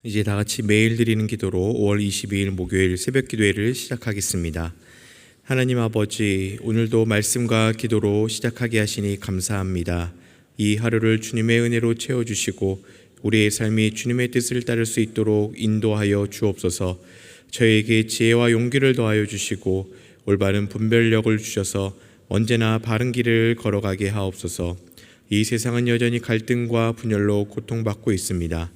이제 다 같이 매일 드리는 기도로 5월 22일 목요일 새벽 기도회를 시작하겠습니다. 하나님 아버지, 오늘도 말씀과 기도로 시작하게 하시니 감사합니다. 이 하루를 주님의 은혜로 채워주시고 우리의 삶이 주님의 뜻을 따를 수 있도록 인도하여 주옵소서. 저에게 지혜와 용기를 더하여 주시고 올바른 분별력을 주셔서 언제나 바른 길을 걸어가게 하옵소서. 이 세상은 여전히 갈등과 분열로 고통받고 있습니다.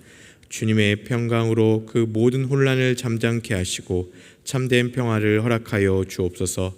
주님의 평강으로 그 모든 혼란을 잠잠케 하시고 참된 평화를 허락하여 주옵소서.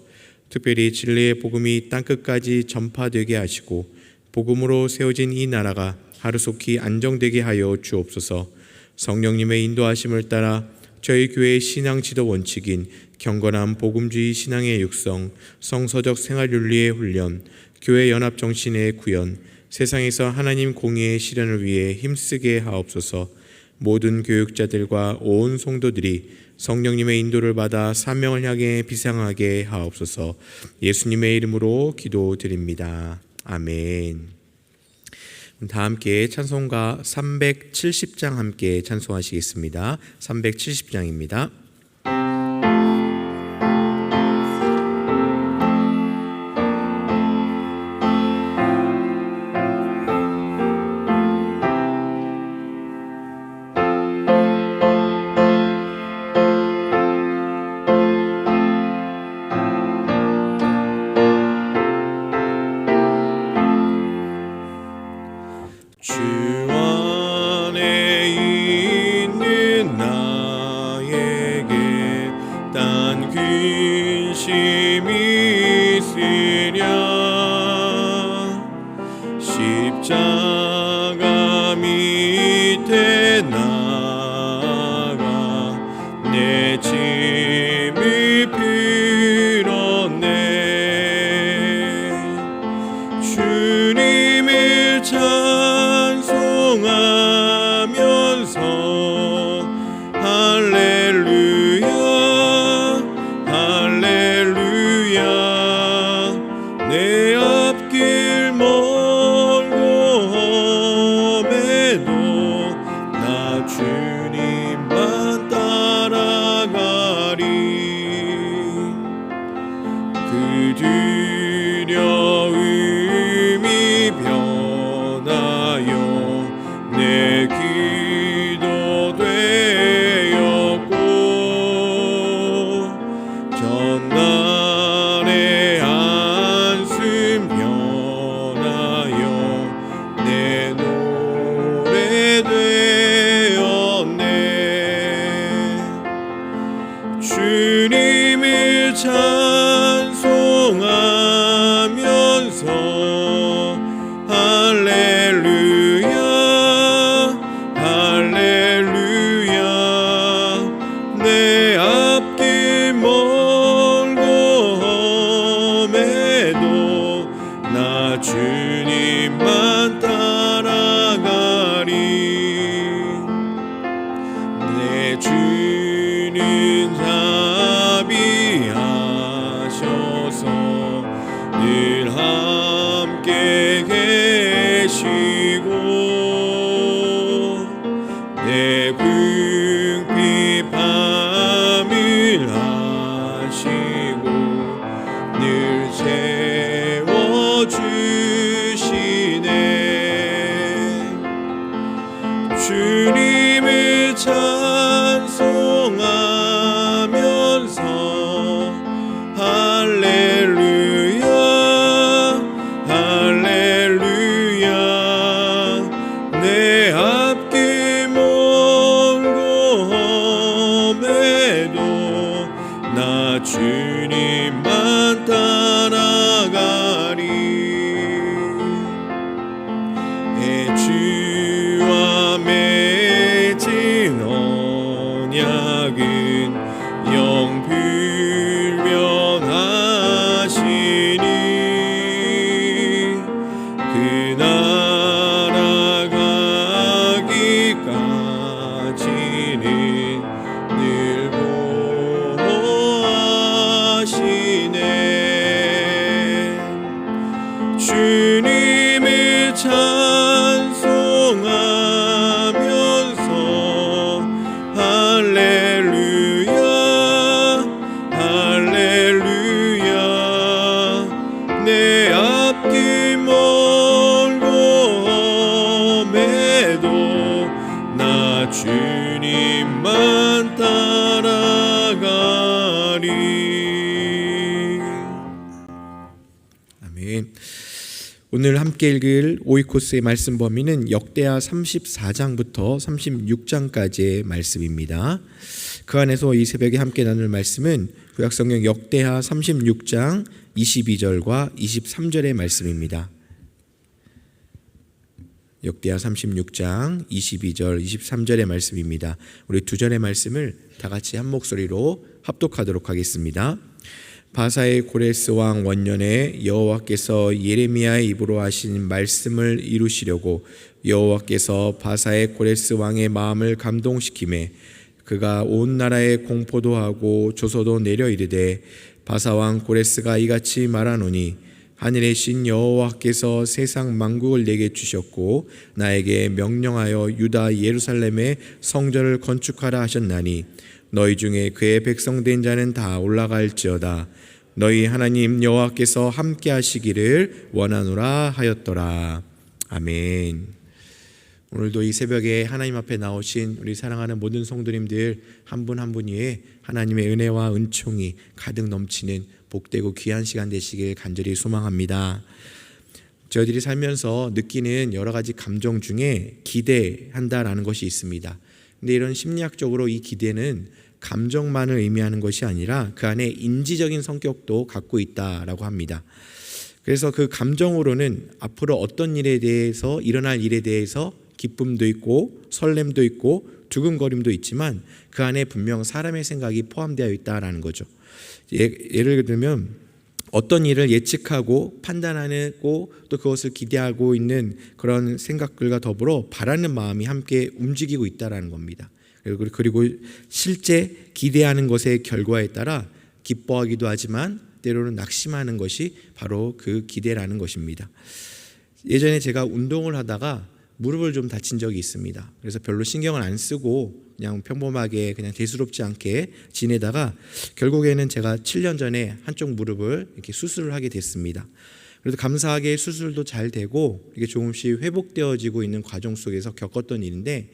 특별히 진리의 복음이 땅끝까지 전파되게 하시고 복음으로 세워진 이 나라가 하루속히 안정되게 하여 주옵소서. 성령님의 인도하심을 따라 저희 교회의 신앙 지도 원칙인 경건한 복음주의 신앙의 육성, 성서적 생활윤리의 훈련, 교회 연합 정신의 구현, 세상에서 하나님 공의의 실현을 위해 힘쓰게 하옵소서. 모든 교육자들과 온 성도들이 성령님의 인도를 받아 사명을 향해 비상하게 하옵소서. 예수님의 이름으로 기도드립니다. 아멘. 다 함께 찬송가 370장 함께 찬송하시겠습니다. 370장입니다. 십자가 밑에 나가 내 짐을 빌었네. 주님을 찬송하면서 할렐루야 할렐루야. 내 앞길 주님만 따라가리. 그 두려움이 변하여 내 기도 되었고 전날의 한숨 변하여 내 노래 주님을 찬송하면서 할렐루야 할렐루야. 내 앞길 멀고 험해도 나 주님만 따라가리. 내 주는 자비하셔서 늘 함께 계시고 내 궁핍함을 하시고 늘 채워주시네. 주님을 찬송하면서 할렐루야 할렐루야. 내 앞길 멀고 험해도 나 주님만 따라가리. 주와 맺은 언약은 영 불변하시니 그 나라 가기까지는 늘 보호하시네. 주님만 따라가리. 아멘. 오늘 함께 읽을 오이코스의 말씀 범위는 역대하 34장부터 36장까지의 말씀입니다. 그 안에서 이 새벽에 함께 나눌 말씀은 구약성경 역대하 36장 22절과 23절의 말씀입니다. 역대하 36장 22절 23절의 말씀입니다. 우리 두 절의 말씀을 다 같이 한 목소리로 합독하도록 하겠습니다. 바사의 고레스 왕 원년에 여호와께서 예레미야의 입으로 하신 말씀을 이루시려고 여호와께서 바사의 고레스 왕의 마음을 감동시키매 그가 온 나라에 공포도 하고 조서도 내려 이르되 바사 왕 고레스가 이같이 말하노니 하늘의 신 여호와께서 세상 만국을 내게 주셨고 나에게 명령하여 유다 예루살렘에 성전을 건축하라 하셨나니 너희 중에 그의 백성된 자는 다 올라갈지어다. 너희 하나님 여호와께서 함께 하시기를 원하노라 하였더라. 아멘. 오늘도 이 새벽에 하나님 앞에 나오신 우리 사랑하는 모든 성도님들 한 분 한 분 위에 하나님의 은혜와 은총이 가득 넘치는 복되고 귀한 시간 되시길 간절히 소망합니다. 저희들이 살면서 느끼는 여러 가지 감정 중에 기대한다라는 것이 있습니다. 근데 이런 심리학적으로 이 기대는 감정만을 의미하는 것이 아니라 그 안에 인지적인 성격도 갖고 있다라고 합니다. 그래서 그 감정으로는 앞으로 어떤 일에 대해서 일어날 일에 대해서 기쁨도 있고 설렘도 있고 두근거림도 있지만 그 안에 분명 사람의 생각이 포함되어 있다라는 거죠. 예를 들면 어떤 일을 예측하고 판단하고 또 그것을 기대하고 있는 그런 생각들과 더불어 바라는 마음이 함께 움직이고 있다라는 겁니다. 그리고 실제 기대하는 것의 결과에 따라 기뻐하기도 하지만 때로는 낙심하는 것이 바로 그 기대라는 것입니다. 예전에 제가 운동을 하다가 무릎을 좀 다친 적이 있습니다. 그래서 별로 신경을 안 쓰고 그냥 평범하게 그냥 대수롭지 않게 지내다가 결국에는 제가 7년 전에 한쪽 무릎을 이렇게 수술을 하게 됐습니다. 그래도 감사하게 수술도 잘 되고 이게 조금씩 회복되어지고 있는 과정 속에서 겪었던 일인데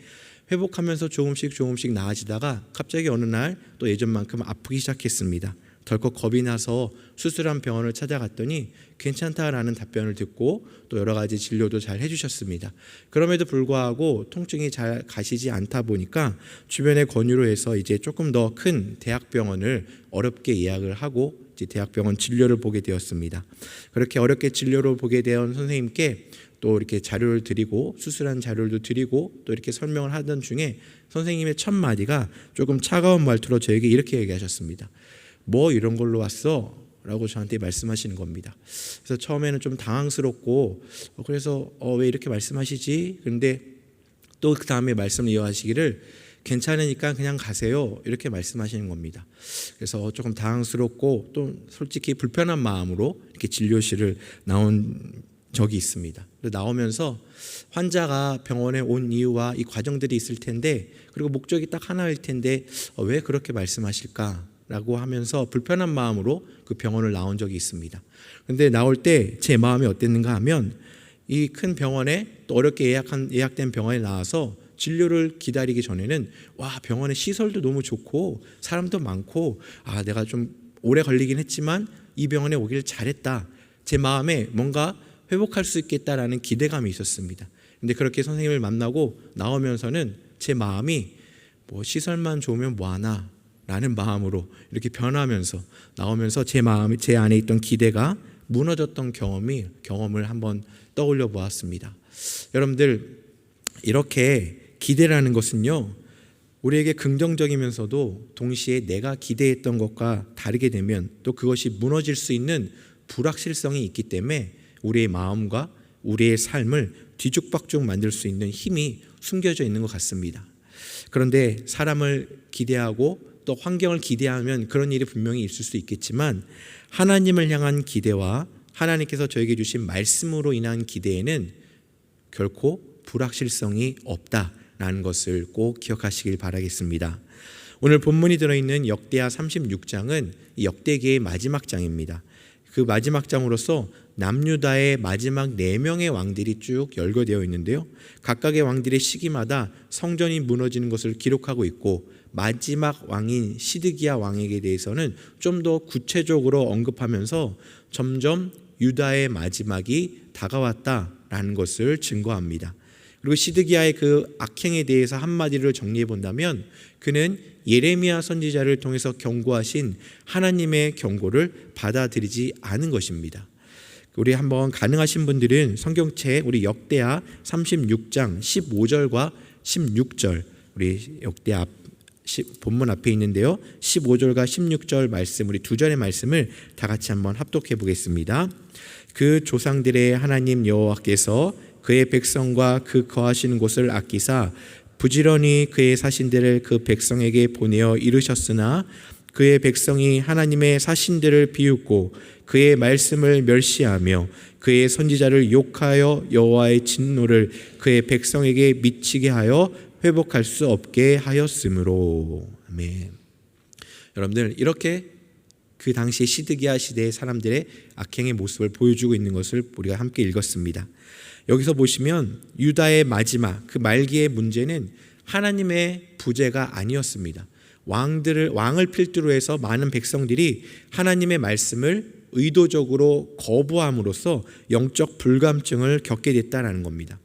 회복하면서 조금씩 나아지다가 갑자기 어느 날 또 예전만큼 아프기 시작했습니다. 덜컥 겁이 나서 수술한 병원을 찾아갔더니 괜찮다라는 답변을 듣고 또 여러 가지 진료도 잘 해주셨습니다. 그럼에도 불구하고 통증이 잘 가시지 않다 보니까 주변의 권유로 해서 이제 조금 더 큰 대학병원을 어렵게 예약을 하고 이제 대학병원 진료를 보게 되었습니다. 그렇게 어렵게 진료를 보게 된 선생님께 또 이렇게 자료를 드리고 수술한 자료를 드리고 또 이렇게 설명을 하던 중에 선생님의 첫 마디가 조금 차가운 말투로 저에게 이렇게 얘기하셨습니다. 뭐 이런 걸로 왔어? 라고 저한테 말씀하시는 겁니다. 그래서 처음에는 좀 당황스럽고 그래서 왜 이렇게 말씀하시지? 그런데 또 그 다음에 말씀을 이어가시기를 괜찮으니까 그냥 가세요 이렇게 말씀하시는 겁니다. 그래서 조금 당황스럽고 또 솔직히 불편한 마음으로 이렇게 진료실을 나온 적이 있습니다. 나오면서 환자가 병원에 온 이유와 이 과정들이 있을 텐데 그리고 목적이 딱 하나일 텐데 왜 그렇게 말씀하실까? 라고 하면서 불편한 마음으로 그 병원을 나온 적이 있습니다. 그런데 나올 때 제 마음이 어땠는가 하면 이 큰 병원에 또 어렵게 예약된 병원에 나와서 진료를 기다리기 전에는 와 병원의 시설도 너무 좋고 사람도 많고 내가 좀 오래 걸리긴 했지만 이 병원에 오길 잘했다. 제 마음에 뭔가 회복할 수 있겠다라는 기대감이 있었습니다. 그런데 그렇게 선생님을 만나고 나오면서는 제 마음이 뭐 시설만 좋으면 뭐하나 라는 마음으로 이렇게 변하면서 나오면서 제 안에 있던 기대가 무너졌던 경험을 한번 떠올려 보았습니다. 여러분들 이렇게 기대라는 것은요 우리에게 긍정적이면서도 동시에 내가 기대했던 것과 다르게 되면 또 그것이 무너질 수 있는 불확실성이 있기 때문에 우리의 마음과 우리의 삶을 뒤죽박죽 만들 수 있는 힘이 숨겨져 있는 것 같습니다. 그런데 사람을 기대하고 또 환경을 기대하면 그런 일이 분명히 있을 수 있겠지만 하나님을 향한 기대와 하나님께서 저에게 주신 말씀으로 인한 기대에는 결코 불확실성이 없다라는 것을 꼭 기억하시길 바라겠습니다. 오늘 본문이 들어있는 역대하 36장은 역대기의 마지막 장입니다. 그 마지막 장으로서 남유다의 마지막 4명의 왕들이 쭉 열거되어 있는데요. 각각의 왕들의 시기마다 성전이 무너지는 것을 기록하고 있고, 마지막 왕인 시드기야 왕에게 대해서는 좀 더 구체적으로 언급하면서 점점 유다의 마지막이 다가왔다라는 것을 증거합니다. 그리고 시드기야의 그 악행에 대해서 한마디로 정리해 본다면, 그는 예레미야 선지자를 통해서 경고하신 하나님의 경고를 받아들이지 않은 것입니다. 우리 한번 가능하신 분들은 성경책 우리 역대하 36장 15절과 16절, 우리 역대하 본문 앞에 있는데요, 15절과 16절 말씀, 우리 두 절의 말씀을 다 같이 한번 합독해 보겠습니다. 그 조상들의 하나님 여호와께서 그의 백성과 그 거하시는 곳을 아끼사 부지런히 그의 사신들을 그 백성에게 보내어 이루셨으나, 그의 백성이 하나님의 사신들을 비웃고 그의 말씀을 멸시하며 그의 선지자를 욕하여 여호와의 진노를 그의 백성에게 미치게 하여 회복할 수 없게 하였으므로. 아멘. 여러분들, 이렇게 그 당시 시드기야 시대의 사람들의 악행의 모습을 보여주고 있는 것을 우리가 함께 읽었습니다. 여기서 보시면 유다의 마지막 그 말기의 문제는 하나님의 부재가 아니었습니다. 왕을 필두로 해서 많은 백성들이 하나님의 말씀을 의도적으로 거부함으로써 영적 불감증을 겪게 됐다는 겁니다.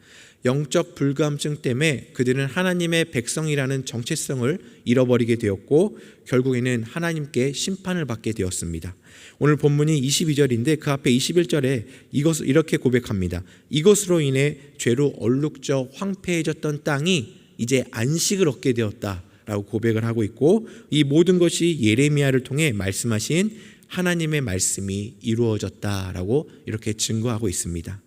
영적 불감증 때문에 그들은 하나님의 백성이라는 정체성을 잃어버리게 되었고, 결국에는 하나님께 심판을 받게 되었습니다. 오늘 본문이 22절인데 그 앞에 21절에 이것을 이렇게 고백합니다. 이것으로 인해 죄로 얼룩져 황폐해졌던 땅이 이제 안식을 얻게 되었다라고 고백을 하고 있고, 이 모든 것이 예레미야를 통해 말씀하신 하나님의 말씀이 이루어졌다라고 이렇게 증거하고 있습니다.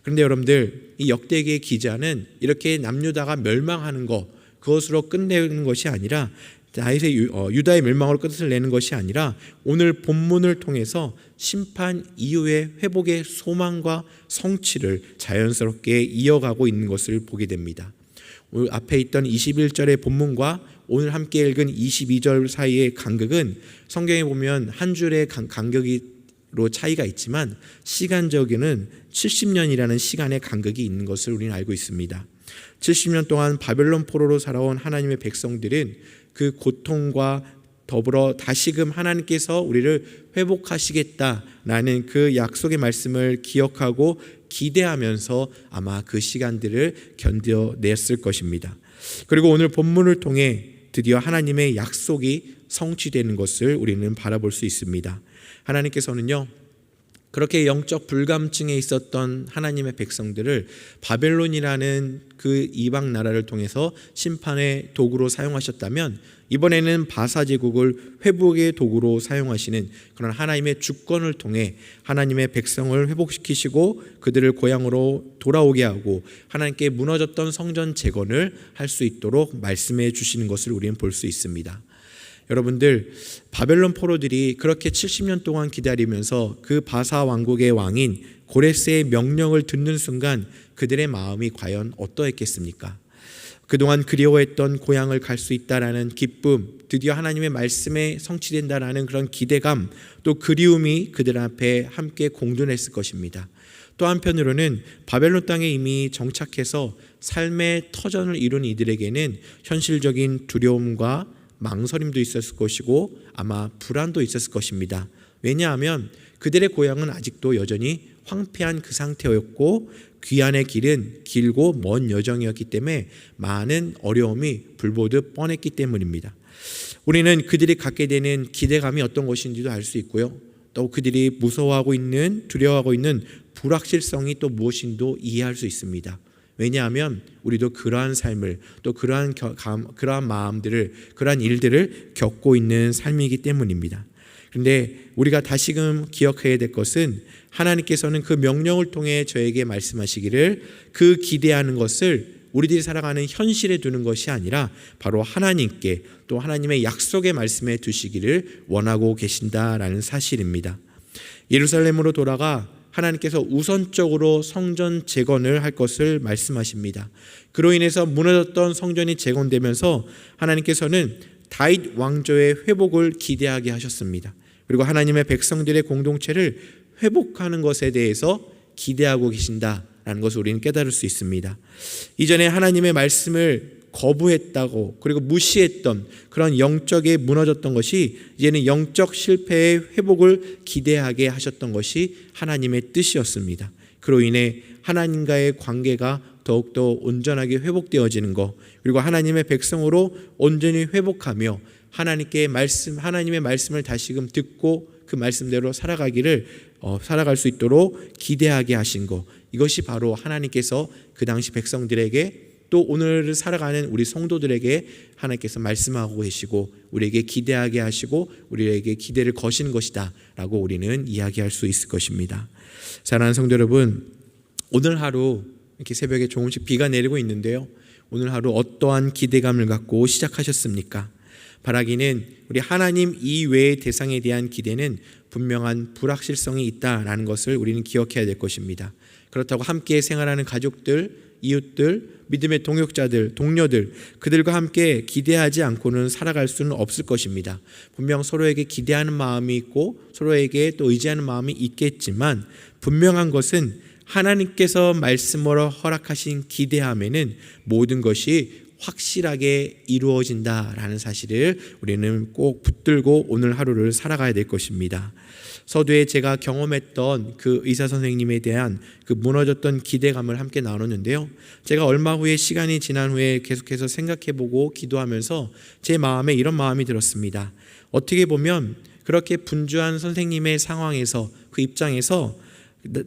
그런데 여러분들, 이 역대기의 기자는 이렇게 남유다가 멸망하는 것, 그것으로 끝내는 것이 아니라, 유다의 멸망으로 끝을 내는 것이 아니라, 오늘 본문을 통해서 심판 이후의 회복의 소망과 성취를 자연스럽게 이어가고 있는 것을 보게 됩니다. 오늘 앞에 있던 21절의 본문과 오늘 함께 읽은 22절 사이의 간격은 성경에 보면 한 줄의 간격으로 차이가 있지만 시간적으로는 70년이라는 시간의 간격이 있는 것을 우리는 알고 있습니다. 70년 동안 바벨론 포로로 살아온 하나님의 백성들은 그 고통과 더불어 다시금 하나님께서 우리를 회복하시겠다라는 그 약속의 말씀을 기억하고 기대하면서 아마 그 시간들을 견뎌냈을 것입니다. 그리고 오늘 본문을 통해 드디어 하나님의 약속이 성취되는 것을 우리는 바라볼 수 있습니다. 하나님께서는요, 그렇게 영적 불감증에 있었던 하나님의 백성들을 바벨론이라는 그 이방 나라를 통해서 심판의 도구로 사용하셨다면, 이번에는 바사 제국을 회복의 도구로 사용하시는 그런 하나님의 주권을 통해 하나님의 백성을 회복시키시고 그들을 고향으로 돌아오게 하고 하나님께 무너졌던 성전 재건을 할 수 있도록 말씀해 주시는 것을 우리는 볼 수 있습니다. 여러분들, 바벨론 포로들이 그렇게 70년 동안 기다리면서 그 바사 왕국의 왕인 고레스의 명령을 듣는 순간 그들의 마음이 과연 어떠했겠습니까? 그동안 그리워했던 고향을 갈 수 있다라는 기쁨, 드디어 하나님의 말씀에 성취된다라는 그런 기대감, 또 그리움이 그들 앞에 함께 공존했을 것입니다. 또 한편으로는 바벨론 땅에 이미 정착해서 삶의 터전을 이룬 이들에게는 현실적인 두려움과 망설임도 있었을 것이고 아마 불안도 있었을 것입니다. 왜냐하면 그들의 고향은 아직도 여전히 황폐한 그 상태였고 귀환의 길은 길고 먼 여정이었기 때문에 많은 어려움이 불보듯 뻔했기 때문입니다. 우리는 그들이 갖게 되는 기대감이 어떤 것인지도 알 수 있고요, 또 그들이 무서워하고 있는, 두려워하고 있는 불확실성이 또 무엇인지도 이해할 수 있습니다. 왜냐하면 우리도 그러한 삶을, 또 그러한 마음들을, 그러한 일들을 겪고 있는 삶이기 때문입니다. 그런데 우리가 다시금 기억해야 될 것은 하나님께서는 그 명령을 통해 저에게 말씀하시기를 그 기대하는 것을 우리들이 살아가는 현실에 두는 것이 아니라 바로 하나님께, 또 하나님의 약속의 말씀에 두시기를 원하고 계신다라는 사실입니다. 예루살렘으로 돌아가 하나님께서 우선적으로 성전 재건을 할 것을 말씀하십니다. 그로 인해서 무너졌던 성전이 재건되면서 하나님께서는 다윗 왕조의 회복을 기대하게 하셨습니다. 그리고 하나님의 백성들의 공동체를 회복하는 것에 대해서 기대하고 계신다라는 것을 우리는 깨달을 수 있습니다. 이전에 하나님의 말씀을 거부했다고 그리고 무시했던 그런 영적에 무너졌던 것이 이제는 영적 실패의 회복을 기대하게 하셨던 것이 하나님의 뜻이었습니다. 그로 인해 하나님과의 관계가 더욱더 온전하게 회복되어지는 것, 그리고 하나님의 백성으로 온전히 회복하며 하나님의 말씀을 다시금 듣고 그 말씀대로 살아갈 수 있도록 기대하게 하신 것, 이것이 바로 하나님께서 그 당시 백성들에게 또 오늘 살아가는 우리 성도들에게 하나님께서 말씀하고 계시고 우리에게 기대하게 하시고 우리에게 기대를 거시는 것이다 라고 우리는 이야기할 수 있을 것입니다. 사랑하는 성도 여러분, 오늘 하루 이렇게 새벽에 조금씩 비가 내리고 있는데요, 오늘 하루 어떠한 기대감을 갖고 시작하셨습니까? 바라기는 우리 하나님 이외의 대상에 대한 기대는 분명한 불확실성이 있다라는 것을 우리는 기억해야 될 것입니다. 그렇다고 함께 생활하는 가족들, 이웃들, 믿음의 동역자들, 동료들, 그들과 함께 기대하지 않고는 살아갈 수는 없을 것입니다. 분명 서로에게 기대하는 마음이 있고 서로에게 또 의지하는 마음이 있겠지만, 분명한 것은 하나님께서 말씀으로 허락하신 기대함에는 모든 것이 확실하게 이루어진다라는 사실을 우리는 꼭 붙들고 오늘 하루를 살아가야 될 것입니다. 서두에 제가 경험했던 그 의사 선생님에 대한 그 무너졌던 기대감을 함께 나눴는데요, 제가 얼마 후에 시간이 지난 후에 계속해서 생각해보고 기도하면서 제 마음에 이런 마음이 들었습니다. 어떻게 보면 그렇게 분주한 선생님의 상황에서, 그 입장에서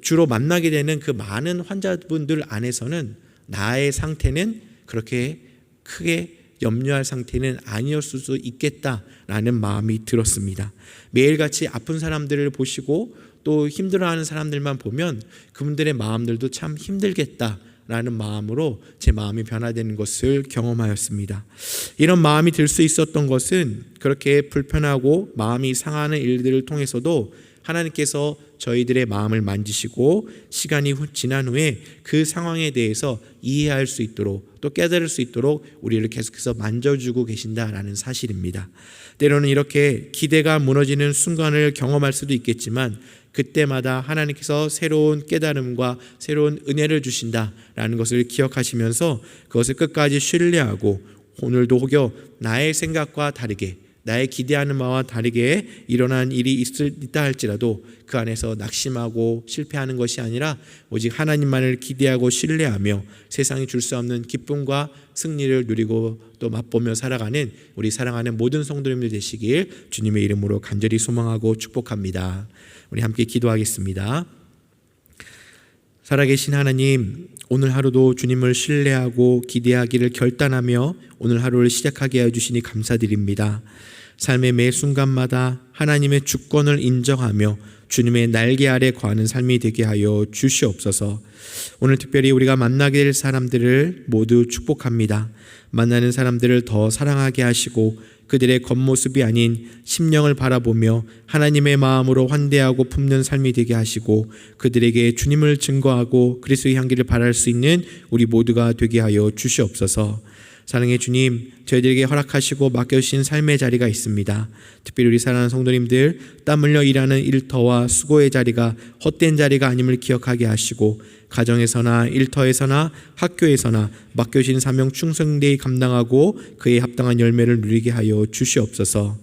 주로 만나게 되는 그 많은 환자분들 안에서는 나의 상태는 그렇게 크게 염려할 상태는 아니었을 수 있겠다라는 마음이 들었습니다. 매일같이 아픈 사람들을 보시고 또 힘들어하는 사람들만 보면 그분들의 마음들도 참 힘들겠다라는 마음으로 제 마음이 변화되는 것을 경험하였습니다. 이런 마음이 들 수 있었던 것은 그렇게 불편하고 마음이 상하는 일들을 통해서도 하나님께서 저희들의 마음을 만지시고 시간이 지난 후에 그 상황에 대해서 이해할 수 있도록 또 깨달을 수 있도록 우리를 계속해서 만져주고 계신다라는 사실입니다. 때로는 이렇게 기대가 무너지는 순간을 경험할 수도 있겠지만 그때마다 하나님께서 새로운 깨달음과 새로운 은혜를 주신다라는 것을 기억하시면서 그것을 끝까지 신뢰하고 오늘도 혹여 나의 생각과 다르게 나의 기대하는 바와 다르게 일어난 일이 있다 할지라도 그 안에서 낙심하고 실패하는 것이 아니라 오직 하나님만을 기대하고 신뢰하며 세상이 줄 수 없는 기쁨과 승리를 누리고 또 맛보며 살아가는 우리 사랑하는 모든 성도님들 되시길 주님의 이름으로 간절히 소망하고 축복합니다. 우리 함께 기도하겠습니다. 살아계신 하나님, 오늘 하루도 주님을 신뢰하고 기대하기를 결단하며 오늘 하루를 시작하게 해주시니 감사드립니다. 삶의 매 순간마다 하나님의 주권을 인정하며 주님의 날개 아래 거하는 삶이 되게 하여 주시옵소서. 오늘 특별히 우리가 만나게 될 사람들을 모두 축복합니다. 만나는 사람들을 더 사랑하게 하시고 그들의 겉모습이 아닌 심령을 바라보며 하나님의 마음으로 환대하고 품는 삶이 되게 하시고 그들에게 주님을 증거하고 그리스도의 향기를 바랄 수 있는 우리 모두가 되게 하여 주시옵소서. 사랑의 주님, 저희들에게 허락하시고 맡겨주신 삶의 자리가 있습니다. 특별히 우리 사랑하는 성도님들, 땀 흘려 일하는 일터와 수고의 자리가 헛된 자리가 아님을 기억하게 하시고 가정에서나 일터에서나 학교에서나 맡겨주신 사명 충성되이 감당하고 그에 합당한 열매를 누리게 하여 주시옵소서.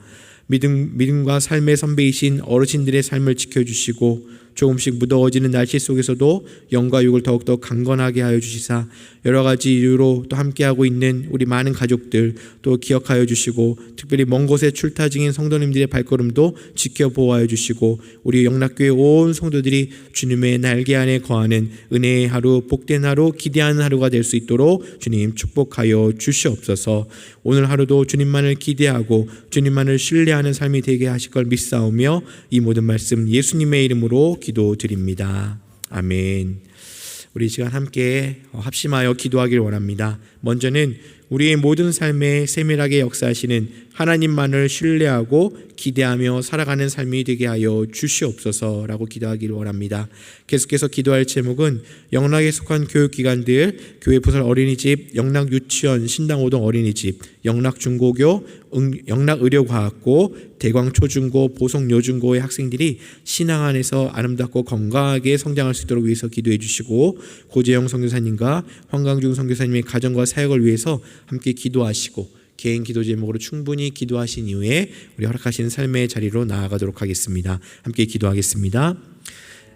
믿음과 삶의 선배이신 어르신들의 삶을 지켜주시고 조금씩 무더워지는 날씨 속에서도 영과 육을 더욱더 강건하게 하여 주시사 여러 가지 이유로 또 함께하고 있는 우리 많은 가족들 또 기억하여 주시고 특별히 먼 곳에 출타 중인 성도님들의 발걸음도 지켜보호하여 주시고 우리 영락교회 온 성도들이 주님의 날개 안에 거하는 은혜의 하루, 복된 하루, 기대하는 하루가 될 수 있도록 주님 축복하여 주시옵소서. 오늘 하루도 주님만을 기대하고 주님만을 신뢰하는 삶이 되게 하실 걸 믿사오며 이 모든 말씀 예수님의 이름으로 기도드립니다. 아멘. 우리 시간 함께 합심하여 기도하기를 원합니다. 먼저는 우리의 모든 삶에 세밀하게 역사하시는 하나님만을 신뢰하고 기대하며 살아가는 삶이 되게 하여 주시옵소서라고 기도하기를 원합니다. 계속해서 기도할 제목은 영락에 속한 교육기관들, 교회 부설 어린이집, 영락 유치원, 신당 오동 어린이집, 영락 중고교, 영락 의료과학고, 대광 초중고, 보성 여중고의 학생들이 신앙 안에서 아름답고 건강하게 성장할 수 있도록 위해서 기도해 주시고, 고재영 선교사님과 황강중 선교사님의 가정과 사역을 위해서 함께 기도하시고, 개인 기도 제목으로 충분히 기도하신 이후에 우리 허락하시는 삶의 자리로 나아가도록 하겠습니다. 함께 기도하겠습니다.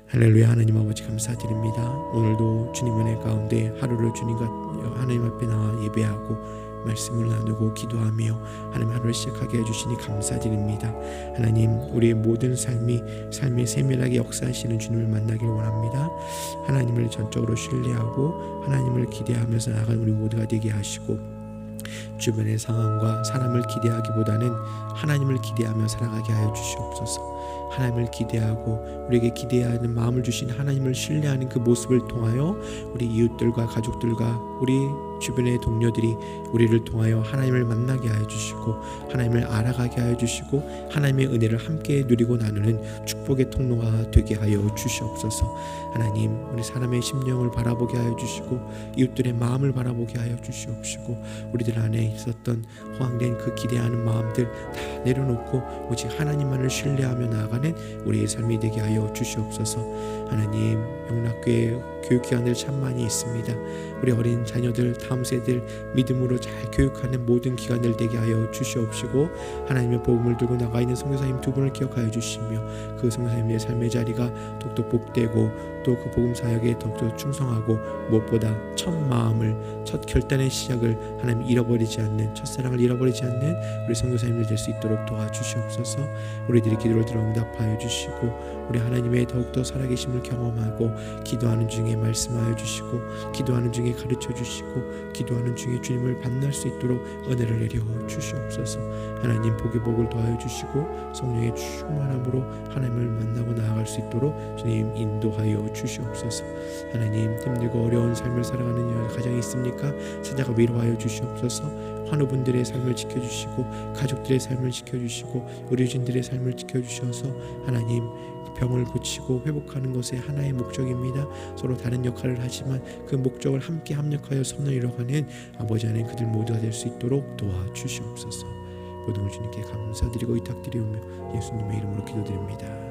할렐루야. 하나님 아버지 감사드립니다. 오늘도 주님 은혜 가운데 하루를 주님과 하나님 앞에 나와 예배하고 말씀을 나누고 기도하며 하나님 하루를 시작하게 해주시니 감사드립니다. 하나님, 우리의 모든 삶에 세밀하게 역사하시는 주님을 만나길 원합니다. 하나님을 전적으로 신뢰하고 하나님을 기대하면서 나아가는 우리 모두가 되게 하시고, 주변의 상황과 사람을 기대하기보다는 하나님을 기대하며 살아가게 하여 주시옵소서. 하나님을 기대하고 우리에게 기대하는 마음을 주신 하나님을 신뢰하는 그 모습을 통하여 우리 이웃들과 가족들과 우리 주변의 동료들이 우리를 통하여 하나님을 만나게 하여 주시고, 하나님을 알아가게 하여 주시고, 하나님의 은혜를 함께 누리고 나누는 축복의 통로가 되게 하여 주시옵소서. 하나님, 우리 사람의 심령을 바라보게 하여 주시고, 이웃들의 마음을 바라보게 하여 주시옵시고, 우리들 안에 있었던 허황된 그 기대하는 마음들 다 내려놓고 오직 하나님만을 신뢰하며 나아가는 우리의 삶이 되게 하여 주시옵소서. 하나님, 영락교회 교육기관들 참 많이 있습니다. 우리 어린 자녀들, 다음 세대를 믿음으로 잘 교육하는 모든 기관들 되게 하여 주시옵시고, 하나님의 복음을 들고 나가 있는 선교사님 두 분을 기억하여 주시며, 그 선교사님의 삶의 자리가 더욱더 복되고 또 그 복음 사역에 더욱더 충성하고, 무엇보다 첫 마음을, 첫 결단의 시작을 하나님 잃어버리지 않는, 첫사랑을 잃어버리지 않는 우리 선교사님들 될 수 있도록 도와주시옵소서. 우리들의 기도를 들어 응답하여 주시고, 우리 하나님의 더욱더 살아계심을 경험하고, 기도하는 중에 말씀하여 주시고, 기도하는 중에 가르쳐 주시고, 기도하는 중에 주님을 만날 수 있도록 은혜를 내려 주시옵소서. 하나님, 복의 복을 더하여 주시고, 성령의 충만함으로 하나님을 만나고 나아갈 수 있도록 주님 인도하여 주시옵소서. 하나님, 힘들고 어려운 삶을 살아가는 가정이 있습니까? 찾아가 위로하여 주시옵소서. 환우분들의 삶을 지켜주시고, 가족들의 삶을 지켜주시고, 의료진들의 삶을 지켜주셔서 하나님, 병을 고치고 회복하는 것에 하나의 목적입니다. 서로 다른 역할을 하지만 그 목적을 함께 합력하여 선을 이뤄가는 아버지 하나님, 그들 모두가 될 수 있도록 도와주시옵소서. 모든 걸 주님께 감사드리고 의탁드리오며 예수님의 이름으로 기도드립니다.